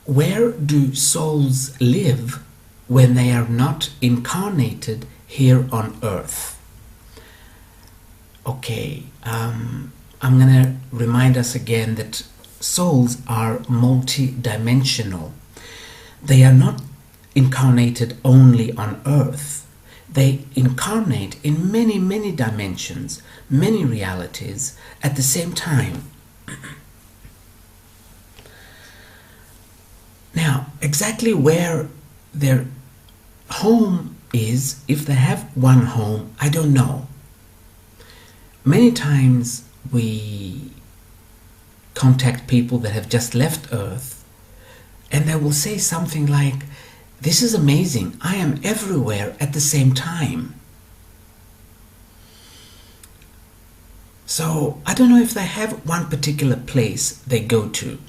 where do souls live when they are not incarnated here on earth? Okay, I'm going to remind us again that souls are multi-dimensional. They are not incarnated only on earth. They incarnate in many, many dimensions, many realities at the same time. Now, exactly where their home is, if they have one home, I don't know. Many times we contact people that have just left Earth, and they will say something like, "This is amazing, I am everywhere at the same time." So I don't know if they have one particular place they go to,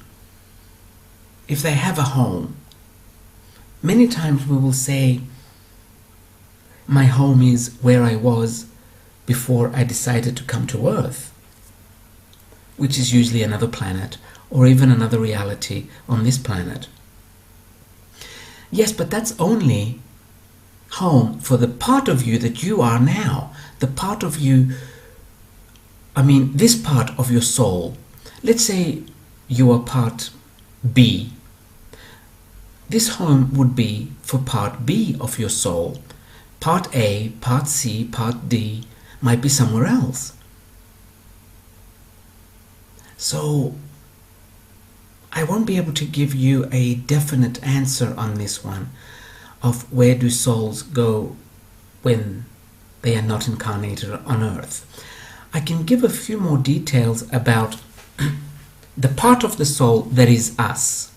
if they have a home. Many times we will say, "My home is where I was before I decided to come to Earth," which is usually another planet or even another reality on this planet. Yes, but that's only home for the part of you that you are now. The part of you, this part of your soul. Let's say you are part B. This home would be for part B of your soul. Part A, part C, part D might be somewhere else. So I won't be able to give you a definite answer on this one of where do souls go when they are not incarnated on Earth. I can give a few more details about the part of the soul that is us.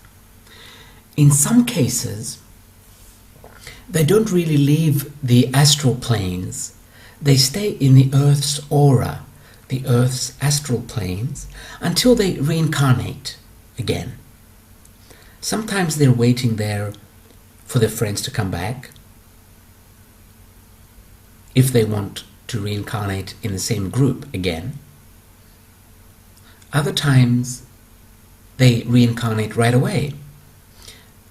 In some cases, they don't really leave the astral planes. They stay in the Earth's aura, the Earth's astral planes, until they reincarnate again. Sometimes they're waiting there for their friends to come back, if they want to reincarnate in the same group again. Other times they reincarnate right away.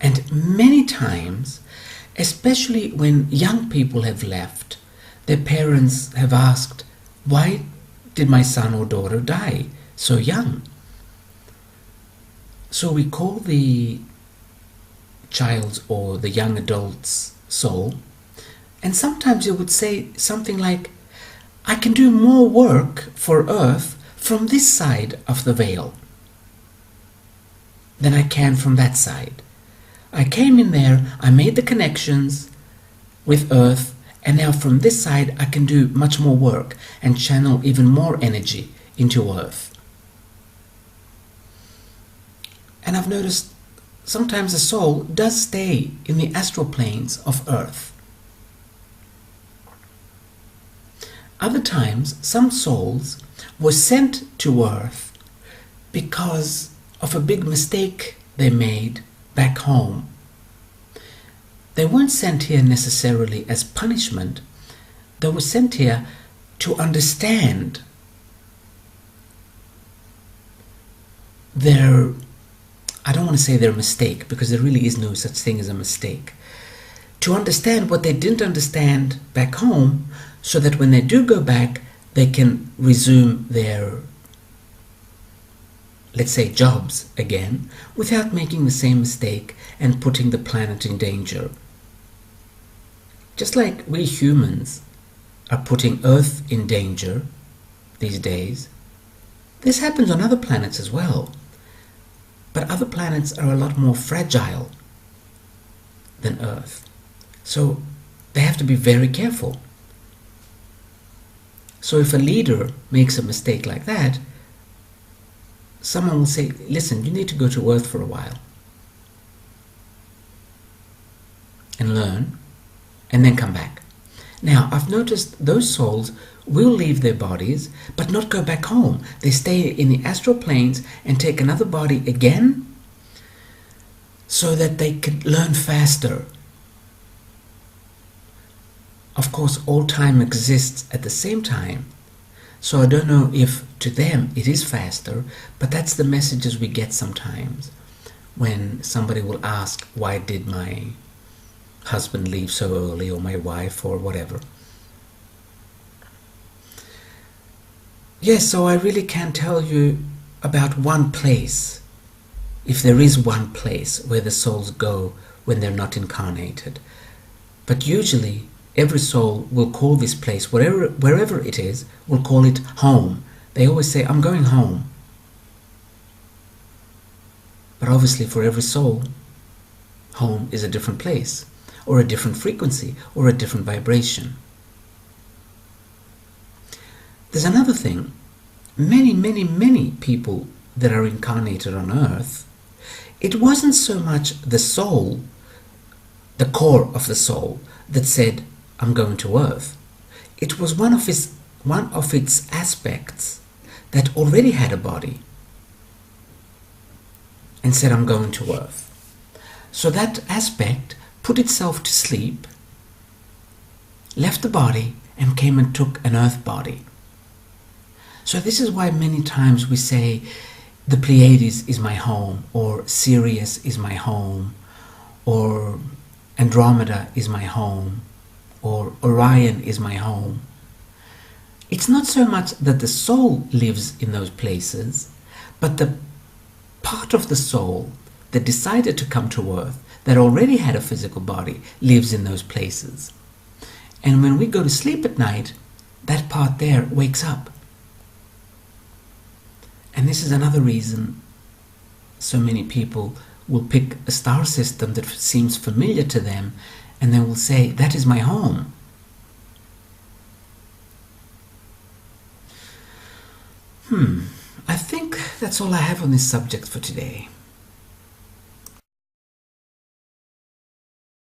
And many times, especially when young people have left, their parents have asked, "Why did my son or daughter die so young?" So we call the child's or the young adult's soul, and sometimes it would say something like, "I can do more work for Earth from this side of the veil than I can from that side. I came in there, I made the connections with Earth, and now from this side I can do much more work and channel even more energy into Earth." And I've noticed sometimes the soul does stay in the astral planes of Earth. Other times, some souls were sent to Earth because of a big mistake they made back home. They weren't sent here necessarily as punishment. They were sent here to understand their, I don't want to say their mistake, because there really is no such thing as a mistake. To understand what they didn't understand back home, so that when they do go back, they can resume their, let's say, jobs again, without making the same mistake and putting the planet in danger. Just like we humans are putting Earth in danger these days, this happens on other planets as well. But other planets are a lot more fragile than Earth. So they have to be very careful. So if a leader makes a mistake like that, someone will say, "Listen, you need to go to Earth for a while and learn, and then come back." Now, I've noticed those souls will leave their bodies, but not go back home. They stay in the astral planes and take another body again so that they can learn faster. Of course, all time exists at the same time, so I don't know if to them it is faster, but that's the messages we get sometimes. when somebody will ask, why did my husband leave so early, or my wife, or whatever. Yes, so I really can't tell you about one place, if there is one place where the souls go when they're not incarnated. But usually every soul will call this place, wherever it is, will call it home. They always say, I'm going home. But obviously for every soul, home is a different place, or a different frequency, or a different vibration. There's another thing. Many people that are incarnated on earth, it wasn't so much the soul, the core of the soul, that said, I'm going to earth. It was one of its aspects that already had a body and said, I'm going to earth. So that aspect put itself to sleep, left the body, and came and took an earth body. So this is why many times we say, the Pleiades is my home, or Sirius is my home, or Andromeda is my home, or Orion is my home. It's not so much that the soul lives in those places, but the part of the soul that decided to come to earth, that already had a physical body, lives in those places. And when we go to sleep at night, that part there wakes up. And this is another reason so many people will pick a star system that seems familiar to them, and they will say, that is my home. I think that's all I have on this subject for today.